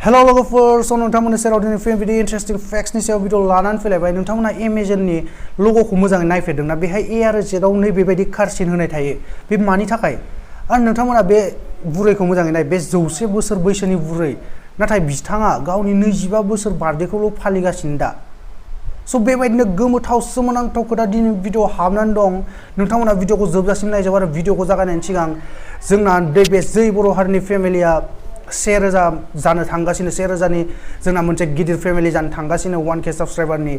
Hello लोगोफोर नोंथांमोननि सेराव दिनै फैनाय बिदि इन्टारेस्टिं फैक्ट्सनि सायाव भिडिअ लानानै फैलायबाय नोंथांमोना एमेजननि ल'ग'खौ मोजाङै नायफेरदोंना बेहाय ए आरो जेडआव नैबेबायदि कारसिन होनाय थायो बे मानि थाखाय आरो नोंथांमोना बे बुरैखौ मोजाङै नाय बे 100 बोसोर बैसोनि बुरै नाथाय बिथाङा गावनि 25 बोसोर बार्थडेखौल' फालिगासिनो दा बेबायदिनो गोमोथाव सोमोनांथाव खोथा दिनै भिडिअ हाबनानै दं नोंथांमोना भिडिअखौ जोबजासिम नायजाव आरो भिडिअखौ जागायनायनि सिगां जोंना बे जै बर' हारिनि फेमिलिया 1000 जानो थांगासिनो 1000नि जोंना मोनसे गिदिर फेमिलि जानो थांगासिनो 1k साबस्क्राइबारनि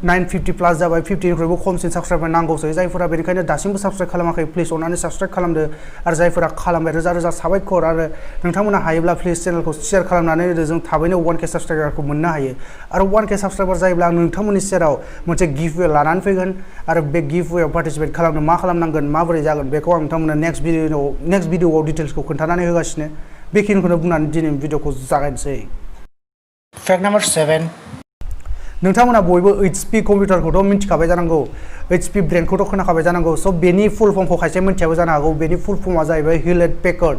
950 प्लस जाबाय 50निख्रुइबो खमसिन साबस्क्राइबार नांगौसै जायफोरा बेनिखायनो दासिमबो साबस्क्राइब खालामाखै प्लिज अननानै साबस्क्राइब खालामदो आरो जायफोरा खालामबाय रोजा रोजा साबायखर आरो नोंथांमोना हायोब्ला प्लिज चेनेलखौ शेयार खालामनानै जों थाबैनो 1k साबस्क्राइबारखौ मोननो हायो आरो 1k साबस्क्राइबार जायोब्ला आं नोंथांमोननि सेराव मोनसे गिफ्टवे लानानै फैगोन आरो बे गिफ्टवेआव पार्टिसिपेट खालामनो मा खालामनांगोन माबोरै जागोन बेखौ आं नोंथांमोननो नेक्स्ट भिडिअआव डिटेल्सखौ खोन्थानानै होगासिनो बेखिनिखौनो बुंनानै दिनै भिडिअखौ जागायनोसै फैक्ट नाम्बार 7 नोंथांमोना बयबो HP कम्पिउटारखौथ' मिथिखाबाय जानांगौ HP ब्रेन्डखौथ' खोनाखाबाय जानांगौ बेनि फुल फर्मखौ खायसे मिथियाबो जानो हागौ बेनि फुल फर्मआ जाहैबाय हिउलेट पेकार्ड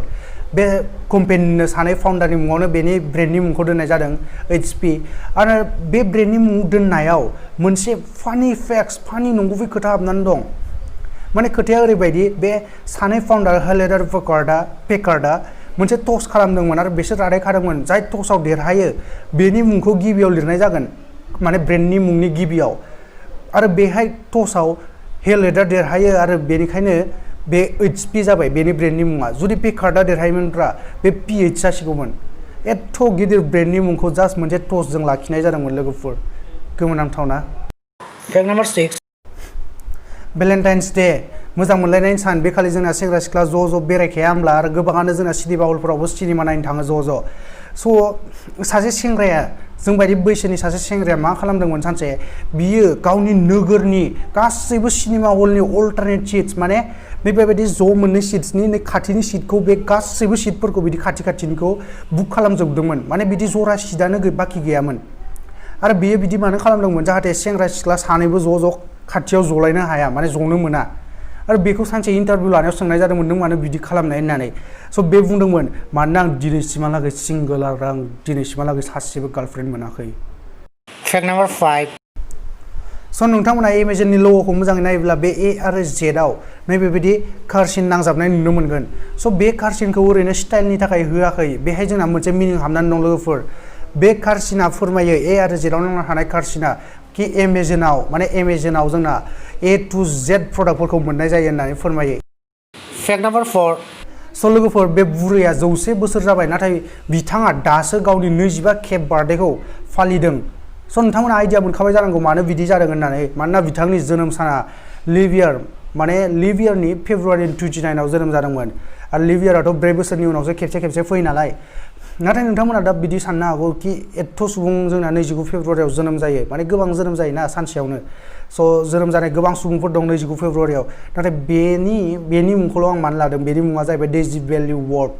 बे कम्पानिनिनो सानै फाउन्डारनि मुङावनो बेनि ब्रेन्डनि मुंखौ दोननाय जादों HP आरो बे ब्रेन्डनि मुं दोननायाव मोनसे फानि फैक्ट्स फानि नंगुबै खोथा हाबनानै दं माने खोथाया ओरैबायदि बे सानै फाउन्डार हिउलेट पेकार्डआ मोनसे टस खालामदोंमोन आरो बिसोर रादाय खादोंमोन जाय टसआव देरहायो बेनि मुंखौ गिबियाव लिरनाय जागोन माने ब्रेन्डनि मुंनि गिबियाव आरो बेहाय टसआव हिउलेटआ देरहायो आरो बेनिखायनो बे HP जाबाय बेनि ब्रेन्डनि मुङा जुदि पेकार्डआ देरहायोमोनब्ला बे PH जासिगौमोन एथ' गिदिर ब्रेन्डनि मुंखौ जास्ट मोनसे टसजों लाखिनाय जादोंमोन लोगोफोर गोमोनांथावना फैक्ट नाम्बार 6 भेलेन्टाइन्स डे मोजां मोनलायनायनि सान बे खालि जोंना सेंग्रा सिख्ला ज' बेरायखाया होमब्ला आरो गोबाङानो जोंना सिनेमा हलफोरावबो सिनेमा नायनो थाङो ज' सासे सेंग्राया जोंबायदि बैसोनि सासे सेंग्राया मा खालामदोंमोन सानसे बियो गावनि नोगोरनि गासैबो सिनेमा हलनि अल्टारनेट सिट्स माने बेबायदि ज' मोननै सिट्सनि खाथिनि सिटखौ बे गासैबो सिटफोरखौ बिदि खाथिनिखौ बुक खालामजोबदोंमोन माने बिदि जरा सिटआनो बाखि गैयामोन आरो बियो बिदि मानो खालामदोंमोन जाहाथे सेंग्रा सिख्ला सानैबो ज' खाथियाव जलायनो हाया माने जनो मोना आरो बेखौ सानसे इन्टारभिउ लानायाव सोंनाय जादोंमोन नों मानो बिदि खालामनाय होननानै बे बुंदोंमोन मानोना आं दिनैसिमहालागै सिंगोल आरो आं दिनैसिमहालागै सासेबो गार्लफ्रेन्ड मोनाखै फैक्ट नाम्बार 5 नोंथांमोना एमेजननि ल'ग'खौ मोजाङै नायोब्ला बे ए आरो जेडआव नैबेबायदि कारसिन नांजाबनाय नुनो मोनगोन बे कारसिनखौ ओरैनो स्टाइलनि थाखाय होआखै बेहाय जोंना मोनसे मिनिं हाबनानै दं लोगोफोर बे कारसिना फोरमायो ए आरो जेडआव नांना थानाय कारसिना कि एमेजनाव जोंना A to Z प्रडाक्टफोरखौ मोननाय जायो होननानै फोरमायो फैक्ट नाम्बार 4 लोगोफोर बे बुरैया 100 बोसोर जाबाय नाथाय बिथाङा दासो गावनि 25 खेब बार्थडेखौ फालिदों नोंथांमोना आइडिया मोनखाबाय जानांगौ मानो बिदि जादों होननानै मानोना बिथांनि जोनोम साना लिभ इयारनि फेब्रुवारि 29आव जोनोम जादोंमोन आरो लिभ इयाराथ' 4 बोसोरनि उनावसो खेबसे फैयो नालाय नाथाय नोंथांमोना दा बिदि साननो हागौ कि एथ' सुबुं जोंना 29 फेब्रुवारियाव जोनोम जायो माने गोबां जोनोम जायोना सानसेयावनो जोनोम जानाय गोबां सुबुंफोर दं 29 फेब्रुवारियाव नाथाय बेनि मुंखौल' आं मानो लादों बेनि मुङा जाहैबाय डेजी बेली वार्ड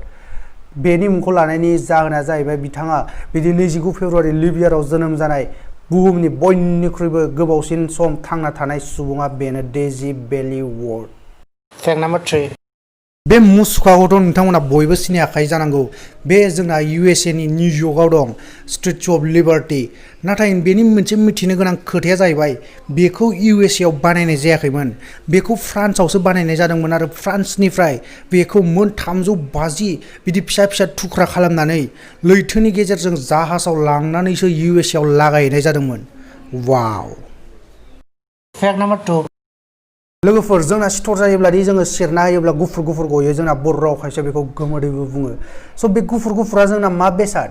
बेनि मुंखौ लानायनि जाहोना जाहैबाय बिथाङा बिदि 29 फेब्रुवारि लिभ इयाराव जोनोम जानाय बुहुमनि बयनिख्रुइबो गोबावसिन सम थांना थानाय सुबुङा बेनो डेजी बेली वार्ड फैक्ट नाम्बार 3 बे मुसुखाखौथ' नोंथांमोना बयबो सिनायाखै जानांगौ बे जोंना USA नि निउयर्कआव दं स्टेचु अफ लिबार्टी नाथाय बेनि मोनसे मिथिनो गोनां खोथाया जाहैबाय बेखौ USA आव बानायनाय जायाखैमोन बेखौ फ्रान्सआवसो बानायनाय जादोंमोन आरो फ्रान्सनिफ्राय बेखौ मोन 350 बिदि फिसा थुख्रा खालामनानै लैथोनि गेजेरजों जाहाजाव लांनानैसो USA आव लागायनाय जादोंमोन वाव फैक्ट नाम्बार 2 लोगोफोर जोंना सिथर जायोब्लादि जोङो सेरना होयोब्ला गुफुर गयो जोंना बर' राव खायसे बेखौ गोमोदैबो बुङो बे गुफुरा जोंना मा बेसाद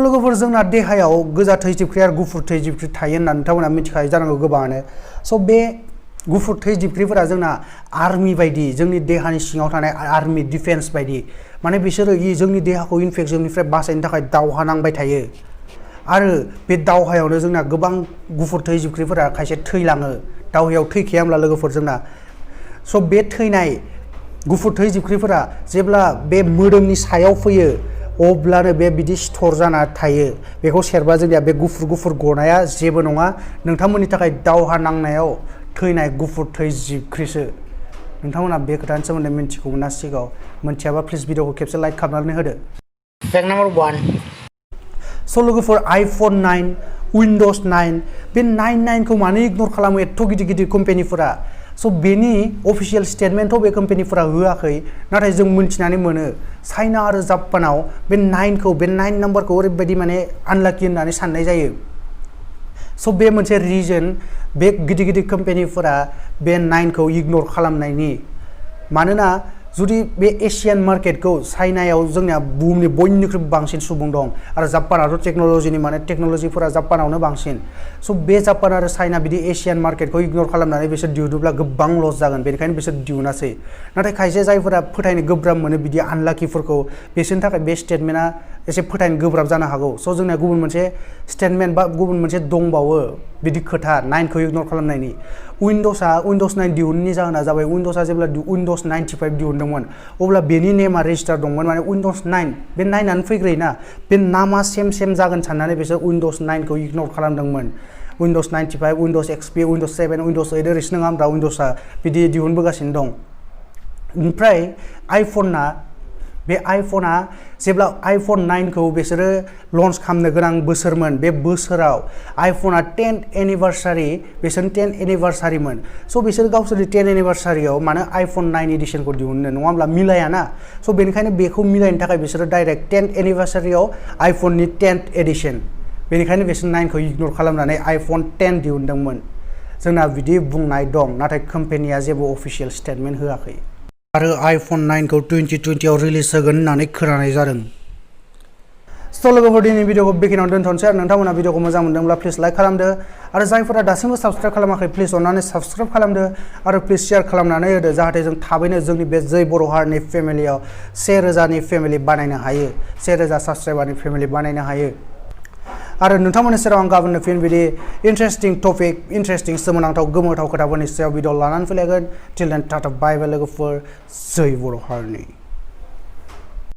लोगोफोर जोंना देहायाव गोजा थै जिबख्रि आरो गुफुर थै जिबख्रि थायो होननानै नोंथांमोना मिथिखायो जानांगौ गोबाङानो बे गुफुर थै जिबख्रिफोरा जोंना आर्मि बायदि जोंनि देहानि सिङाव थानाय आर्मि डिफेन्स बायदि माने बिसोरो जोंनि देहाखौ इनफेक्सननिफ्राय बासायनो थाखाय दावहा नांबाय थायो आरो बे दावहायावनो जोंना गोबां गुफुर थै जिबख्रिफोरा खायसे थैलाङो दावहायाव थैखाया होमब्ला लोगोफोर जोंना बे थैनाय गुफुर थै जिबख्रिफोरा जेब्ला बे मोदोमनि सायाव फैयो अब्लानो बे बिदि सिथर जाना थायो बेखौ सेरबा जोंनिया बे गुफुर गनाया जेबो नङा नोंथांमोननि थाखाय दावहा नांनायाव थैनाय गुफुर थै जिबख्रिसो नोंथांमोना बे खोथानि सोमोन्दै मिथिगौमोन ना सिगाङाव मिथियाबा प्लिज भिडिअखौ खेबसे लाइक खालामनानै होदो फैक्ट नाम्बार 1 स' लोगोफोर iPhone 9 Windows 9 बे 9 खौ मानो इगनर खालामो एथ' गिदिर गिदिर कम्पानिफोरा स' बेनि अफिशियेल स्टेटमेन्टआव बे कम्पानिफोरा होआखै नाथाय जों मिन्थिनानै मोनो चाइना आरो जापानाव बे 9 खौ बे 9 नाम्बारखौ ओरैबायदि माने आनलाकि होननानै साननाय जायो स' बे मोनसे रिजन बे गिदिर गिदिर कम्पानिफोरा बे 9 खौ इगनर खालामनायनि मानोना जुदि बे एशियान मार्केटखौ चाइनायाव जोंनिया बुहुमनि बयनिख्रुइ बांसिन सुबुं दं आरो जापानाथ' टेक्न'लजिनि माने टेक्न'लजिफोरा जापानावनो बांसिन स' बे जापान आरो चाइना बिदि एशियान मार्केटखौ इगनर खालामनानै बिसोर दिहुनोब्ला गोबां लस जागोन बेनिखायनो बिसोर दिहुनासै नाथाय खायसे जायफोरा फोथायनो गोब्राब मोनो बिदि आनलाकिफोरखौ बिसोरनि थाखाय बे स्टेटमेन्टआ एसे फोथायनो गोब्राब जानो हागौ स' जोंना गुबुन मोनसे स्टेटमेन्ट बा गुबुन मोनसे दंबावो बिदि खोथा 9 खौ इगनर खालामनायनि Windows 9 दिहुननायनि जाहोना जाबाय Windows जेब्ला Windows 95 दिहुनदोंमोन अब्ला बेनि नेमा रेजिस्टार दंमोन माने Windows 9 बे 9 आनो फैग्रोयोना बे नामा सेम जागोन साननानै बिसोर Windows 9 खौ इगनर खालामदोंमन Windows 95 Windows XP Windows 7 Windows 8 ओरैसो नङा होमब्ला Windowsआ बिदि दिहुनबोगासिनो दं ओमफ्राय बे iPhoneआ जेब्ला iPhone 9 खौ बिसोरो लन्च खालामनो गोनां बोसोरमोन बे बोसोराव iPhoneआ 10th एनिभार्सारि बिसोरनि 10th एनिभार्सारिमोन स' बिसोर गावसोरनि 10th एनिभार्सारियाव मानो iPhone 9 एडिशनखौ दिहुननो नङा होमब्ला मिलायाना स' बेनिखायनो बेखौ मिलायनो थाखाय बिसोरो डाइरेक्ट 10th एनिभार्सारियाव iPhoneनि 10th एडिशन बेनिखायनो बिसोर 9 खौ इगनर खालामनानै iPhone 10 दिहुनदोंमोन जोंना बिदि बुंनाय दं नाथाय कम्पानिया जेबो अफिशियेल स्टेटमेन्ट होआखै आरो iPhone 9 खौ 2020 आव रिलिज होगोन होननानै खोनानाय जादों स' लोगोफोर दिनैनि भिडिअखौ बेखिनियावनो दोनथ'नोसै आरो नोंथांमोना भिडिअखौ मोजां मोनदोंब्ला प्लिज लाइक खालामदो आरो जायफोरा दासिमबो साबस्क्राइब खालामाखै प्लिज अननानै साबस्क्राइब खालामदो आरो प्लिज शेयार खालामनानै होदो जाहाथे जों थाबैनो जोंनि बे जै बर' हारिनि फेमिलियाव 1000 फेमिलि बानायनो हायो 1000 साबस्क्राइबारनि फेमिलि बानायनो हायो आरो नोंथांमोननि सेराव आं गाबोननो फिन बिदि इन्टारेस्टिं टपिक इन्टारेस्टिं सोमोनांथाव गोमोथाव खोथाफोरनि सायाव भिडिअ लानानै फैलायगोन टिल देन टाटा बाय बाय लोगोफोर जै बर' हारिनि